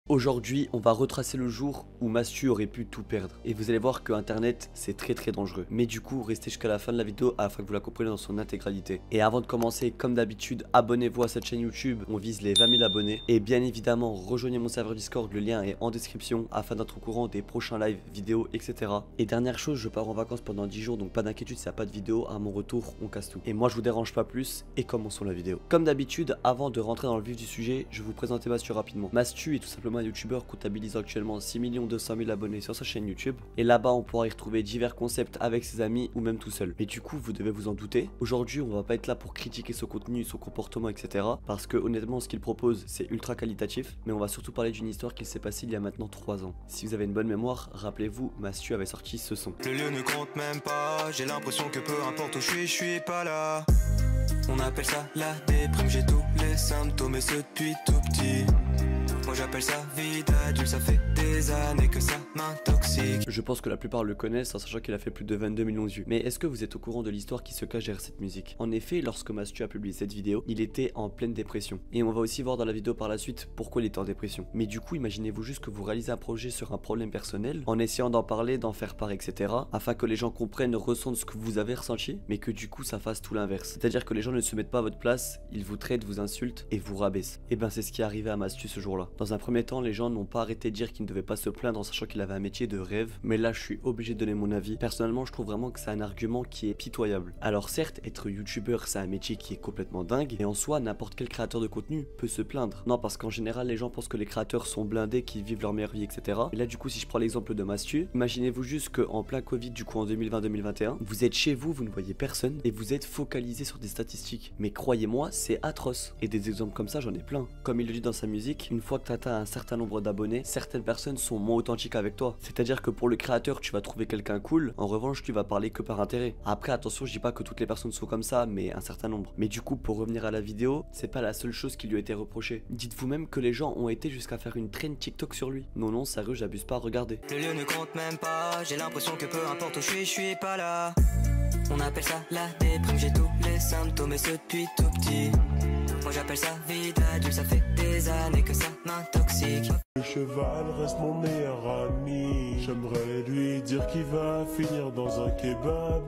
Aujourd'hui, on va retracer le jour où Mastu aurait pu tout perdre. Et vous allez voir que Internet, c'est très dangereux. Mais du coup, restez jusqu'à la fin de la vidéo afin que vous la compreniez dans son intégralité. Et avant de commencer, comme d'habitude, abonnez-vous à cette chaîne YouTube. On vise les 20 000 abonnés. Et bien évidemment, rejoignez mon serveur Discord. Le lien est en description afin d'être au courant des prochains lives, vidéos, etc. Et dernière chose, je pars en vacances pendant 10 jours. Donc pas d'inquiétude, s'il n'y a pas de vidéo. À mon retour, on casse tout. Et moi, je vous dérange pas plus. Et commençons la vidéo. Comme d'habitude, avant de rentrer dans le vif du sujet, je vais vous présenter Mastu rapidement. Mastu est tout simplement un youtubeur comptabilisant actuellement 6 200 000 abonnés sur sa chaîne YouTube. Et là-bas, on pourra y retrouver divers concepts avec ses amis ou même tout seul. Mais du coup, vous devez vous en douter. Aujourd'hui, on va pas être là pour critiquer son contenu, son comportement, etc. Parce que honnêtement, ce qu'il propose, c'est ultra qualitatif. Mais on va surtout parler d'une histoire qui s'est passée il y a maintenant 3 ans. Si vous avez une bonne mémoire, rappelez-vous, Mastu avait sorti ce son. Le lieu ne compte même pas, j'ai l'impression que peu importe où je suis pas là. On appelle ça la déprime, j'ai tous les symptômes et ce depuis tout petit. Moi j'appelle ça vie d'adulte, ça fait des années que ça m'intoxique. Je pense que la plupart le connaissent en sachant qu'il a fait plus de 22 millions de vues. Mais est-ce que vous êtes au courant de l'histoire qui se cache derrière cette musique? En effet, lorsque Mastu a publié cette vidéo, il était en pleine dépression. Et on va aussi voir dans la vidéo par la suite pourquoi il était en dépression. Mais du coup, imaginez-vous juste que vous réalisez un projet sur un problème personnel, en essayant d'en parler, d'en faire part, etc. afin que les gens comprennent, ressentent ce que vous avez ressenti, mais que du coup ça fasse tout l'inverse. C'est-à-dire que les gens ne se mettent pas à votre place, ils vous traitent, vous insultent et vous rabaissent. Et ben c'est ce qui est arrivé à Mastu ce jour-là. Dans un premier temps, les gens n'ont pas arrêté de dire qu'il ne devait pas se plaindre en sachant qu'il avait un métier de rêve. Mais là, je suis obligé de donner mon avis. Personnellement, je trouve vraiment que c'est un argument qui est pitoyable. Alors certes, être youtubeur, c'est un métier qui est complètement dingue. Et en soi, n'importe quel créateur de contenu peut se plaindre. Non, parce qu'en général, les gens pensent que les créateurs sont blindés, qu'ils vivent leur meilleure vie, etc. Et là, du coup, si je prends l'exemple de Mastu, imaginez-vous juste qu'en plein Covid, du coup en 2020-2021, vous êtes chez vous, vous ne voyez personne et vous êtes focalisé sur des statistiques. Mais croyez-moi, c'est atroce. Et des exemples comme ça, j'en ai plein. Comme il le dit dans sa musique, une fois que tu atteins un certain nombre d'abonnés, certaines personnes sont moins authentiques avec toi. C'est-à-dire que pour le créateur, tu vas trouver quelqu'un cool, en revanche, tu vas parler que par intérêt. Après, attention, je dis pas que toutes les personnes sont comme ça, mais un certain nombre. Mais du coup, pour revenir à la vidéo, c'est pas la seule chose qui lui a été reprochée. Dites-vous même que les gens ont été jusqu'à faire une trend TikTok sur lui. Non, sérieux, j'abuse pas, regardez. Le lieu ne compte même pas, j'ai l'impression que peu importe où je suis pas là. On appelle ça la déprime, j'ai tous les symptômes et ce depuis tout petit. Moi j'appelle ça vie d'adulte, ça fait des années que ça m'intoxique. Le cheval reste mon meilleur ami. J'aimerais lui dire qu'il va finir dans un kebab,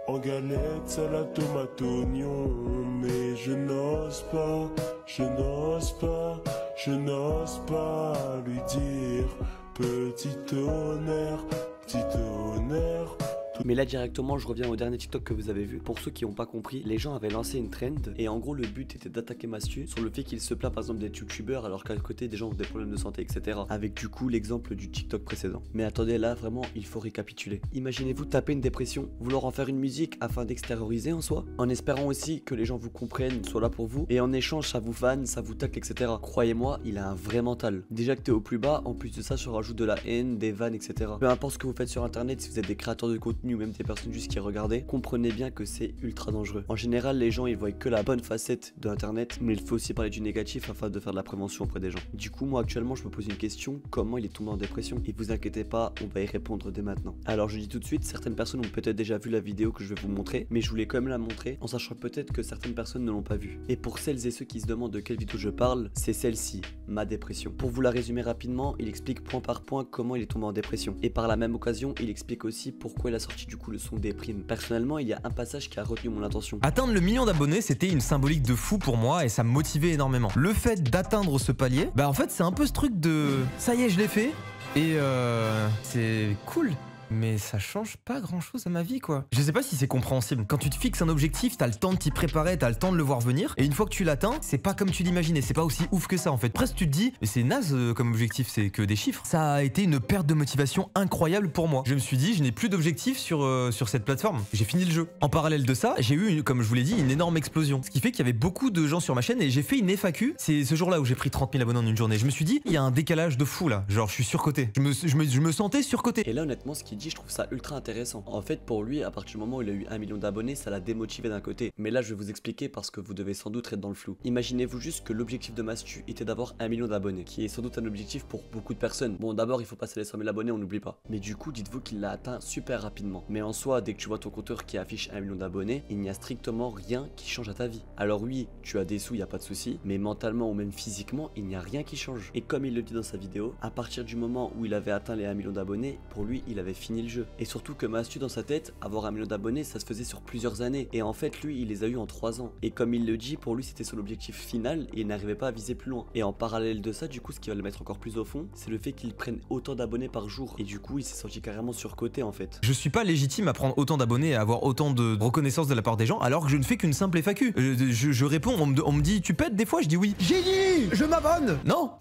en galette, salade, tomate, oignon. Mais je n'ose pas, je n'ose pas, je n'ose pas lui dire petit honneur, petit honneur. Mais là directement je reviens au dernier TikTok que vous avez vu. Pour ceux qui n'ont pas compris, les gens avaient lancé une trend et en gros le but était d'attaquer Mastu sur le fait qu'il se plaint par exemple d'être youtubeur alors qu'à côté des gens ont des problèmes de santé, etc. Avec du coup l'exemple du TikTok précédent. Mais attendez, là vraiment il faut récapituler. Imaginez-vous taper une dépression, vouloir en faire une musique afin d'extérioriser en soi, en espérant aussi que les gens vous comprennent, soient là pour vous, et en échange ça vous fan, ça vous tacle, etc. Croyez-moi, il a un vrai mental. Déjà que t'es au plus bas, en plus de ça se rajoute de la haine, des vannes, etc. Peu importe ce que vous faites sur internet, si vous êtes des créateurs de contenu ou même des personnes juste qui regardaient, comprenez bien que c'est ultra dangereux. En général, les gens ils voient que la bonne facette de internet, mais il faut aussi parler du négatif afin de faire de la prévention auprès des gens. Du coup, moi actuellement, je me pose une question, comment il est tombé en dépression? Et vous inquiétez pas, on va y répondre dès maintenant. Alors je dis tout de suite, certaines personnes ont peut-être déjà vu la vidéo que je vais vous montrer, mais je voulais quand même la montrer en sachant peut-être que certaines personnes ne l'ont pas vue. Et pour celles et ceux qui se demandent de quelle vidéo je parle, c'est celle-ci, ma dépression. Pour vous la résumer rapidement, il explique point par point comment il est tombé en dépression. Et par la même occasion, il explique aussi pourquoi il a sorti du coup le son Déprime. Personnellement, il y a un passage qui a retenu mon attention. Atteindre le million d'abonnés, c'était une symbolique de fou pour moi et ça me motivait énormément. Le fait d'atteindre ce palier, bah en fait c'est un peu ce truc de ça y est, je l'ai fait et c'est cool. Mais ça change pas grand chose à ma vie quoi. Je sais pas si c'est compréhensible. Quand tu te fixes un objectif, t'as le temps de t'y préparer, t'as le temps de le voir venir. Et une fois que tu l'atteins, c'est pas comme tu l'imaginais, c'est pas aussi ouf que ça en fait. Presque tu te dis, mais c'est naze comme objectif, c'est que des chiffres. Ça a été une perte de motivation incroyable pour moi. Je me suis dit, je n'ai plus d'objectif sur cette plateforme. J'ai fini le jeu. En parallèle de ça, j'ai eu, comme je vous l'ai dit, une énorme explosion. Ce qui fait qu'il y avait beaucoup de gens sur ma chaîne et j'ai fait une FAQ. C'est ce jour-là où j'ai pris 30 000 abonnés en une journée. Je me suis dit, il y a un décalage de fou là. Genre, je suis surcoté. Je me sentais surcoté. Et là, honnêtement, ce qu'il dit, je trouve ça ultra intéressant. En fait, pour lui, à partir du moment où il a eu 1 million d'abonnés, ça l'a démotivé d'un côté. Mais là, je vais vous expliquer parce que vous devez sans doute être dans le flou. Imaginez-vous juste que l'objectif de Mastu était d'avoir 1 million d'abonnés, qui est sans doute un objectif pour beaucoup de personnes. Bon, d'abord, il faut passer les 100 000 abonnés, on n'oublie pas. Mais du coup, dites-vous qu'il l'a atteint super rapidement. Mais en soi, dès que tu vois ton compteur qui affiche 1 million d'abonnés, il n'y a strictement rien qui change à ta vie. Alors oui, tu as des sous, il n'y a pas de souci, mais mentalement ou même physiquement, il n'y a rien qui change. Et comme il le dit dans sa vidéo, à partir du moment où il avait atteint les 1 million d'abonnés, pour lui, il avait fini le jeu. Et surtout que Mastu, dans sa tête, avoir 1 million d'abonnés, ça se faisait sur plusieurs années. Et en fait, lui, il les a eu en 3 ans. Et comme il le dit, pour lui, c'était son objectif final et il n'arrivait pas à viser plus loin. Et en parallèle de ça, du coup, ce qui va le mettre encore plus au fond, c'est le fait qu'il prenne autant d'abonnés par jour. Et du coup, il s'est senti carrément surcoté en fait. Je suis pas légitime à prendre autant d'abonnés et à avoir autant de reconnaissance de la part des gens alors que je ne fais qu'une simple FAQ. Je réponds, on me dit tu pètes des fois, je dis oui. Génie, je m'abonne. Non,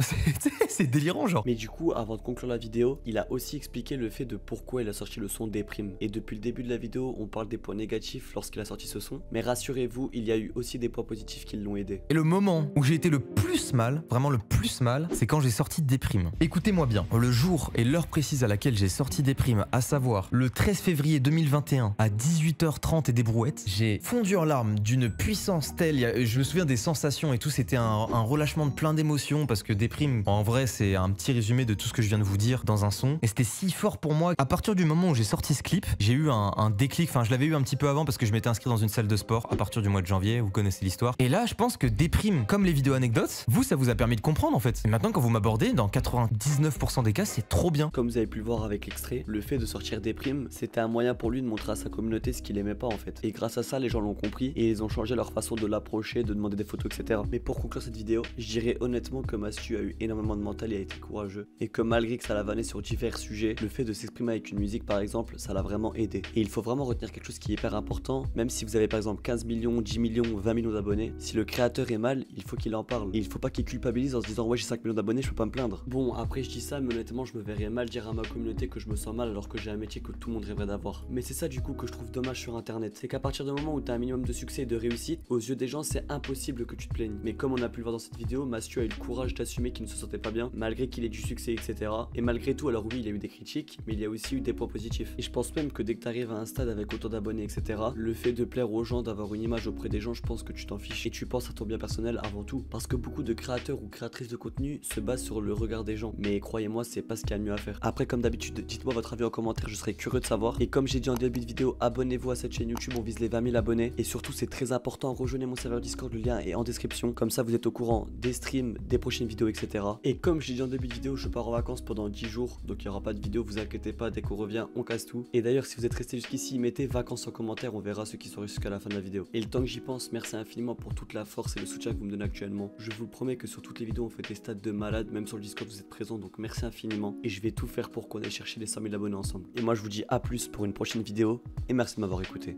c'est délirant genre. Mais du coup, avant de conclure la vidéo, il a aussi expliqué le fait de pourquoi il a sorti le son Déprime. Et depuis le début de la vidéo, on parle des points négatifs lorsqu'il a sorti ce son. Mais rassurez-vous, il y a eu aussi des points positifs qui l'ont aidé. Et le moment où j'ai été le plus mal, vraiment le plus mal, c'est quand j'ai sorti Déprime. Écoutez-moi bien, le jour et l'heure précise à laquelle j'ai sorti Déprime, à savoir le 13 février 2021 à 18h30 et des brouettes, j'ai fondu en larmes d'une puissance telle, je me souviens des sensations et tout, c'était un relâchement de plein d'émotions parce que Déprime, en vrai c'est un petit résumé de tout ce que je viens de vous dire dans un son. Et c'était si fort pour moi, à partir du moment où j'ai sorti ce clip, j'ai eu un déclic, enfin je l'avais eu un petit peu avant parce que je m'étais inscrit dans une salle de sport à partir du mois de janvier, vous connaissez l'histoire. Et là je pense que Déprime, comme les vidéos anecdotes, vous ça vous a permis de comprendre en fait. Et maintenant quand vous m'abordez, dans 99% des cas c'est trop bien. Comme vous avez pu le voir avec l'extrait, le fait de sortir Déprime, c'était un moyen pour lui de montrer à sa communauté ce qu'il aimait pas en fait. Et grâce à ça, les gens l'ont compris et ils ont changé leur façon de l'approcher, de demander des photos, etc. Mais pour conclure cette vidéo, je dirais honnêtement que Mastu a eu énormément de mental et a été courageux. Et que malgré que ça l'a vanné sur divers sujets, le fait de s'exprimer avec une musique par exemple, ça l'a vraiment aidé. Et il faut vraiment retenir quelque chose qui est hyper important, même si vous avez par exemple 15 millions, 10 millions, 20 millions d'abonnés, si le créateur est mal, il faut qu'il en parle. Et il faut pas qu'il culpabilise en se disant ouais j'ai 5 millions d'abonnés, je peux pas me plaindre. Bon après je dis ça, mais honnêtement je me verrais mal dire à ma communauté que je me sens mal alors que j'ai un métier que tout le monde rêverait d'avoir. Mais c'est ça du coup que je trouve dommage sur internet, c'est qu'à partir du moment où tu as un minimum de succès et de réussite, aux yeux des gens c'est impossible que tu te plaignes. Mais comme on a pu le voir dans cette vidéo, Mastu a eu le courage d'assumer qu'il ne se sentait pas bien, malgré qu'il ait du succès, etc. Et malgré tout, alors oui il y a eu des critiques, mais il y a aussi eu des points positifs. Et je pense même que dès que tu arrives à un stade avec autant d'abonnés, etc., le fait de plaire aux gens, d'avoir une image auprès des gens, je pense que tu t'en fiches et tu penses à ton bien personnel avant tout. Parce que beaucoup de créateurs ou créatrices de contenu se basent sur le regard des gens. Mais croyez-moi, c'est pas ce qu'il y a de mieux à faire. Après, comme d'habitude, dites-moi votre avis en commentaire, je serais curieux de savoir. Et comme j'ai dit en début de vidéo, abonnez-vous à cette chaîne YouTube, on vise les 20 000 abonnés. Et surtout, c'est très important, rejoignez mon serveur Discord, le lien est en description. Comme ça, vous êtes au courant des streams, des prochaines vidéos, etc. Et comme j'ai dit en début de vidéo, je pars en vacances pendant 10 jours, donc il n'y aura pas de vidéo, vous inquiétez pas, dès qu'on revient, on casse tout. Et d'ailleurs, si vous êtes resté jusqu'ici, mettez vacances en commentaire, on verra ceux qui sont jusqu'à la fin de la vidéo. Et le temps que j'y pense, merci infiniment pour toute la force et le soutien que vous me donnez actuellement. Je vous le promets que sur toutes les vidéos, on fait des stats de malade, même sur le Discord, vous êtes présents, donc merci infiniment. Et je vais tout faire pour qu'on aille chercher les 100 000 abonnés ensemble. Et moi, je vous dis à plus pour une prochaine vidéo, et merci de m'avoir écouté.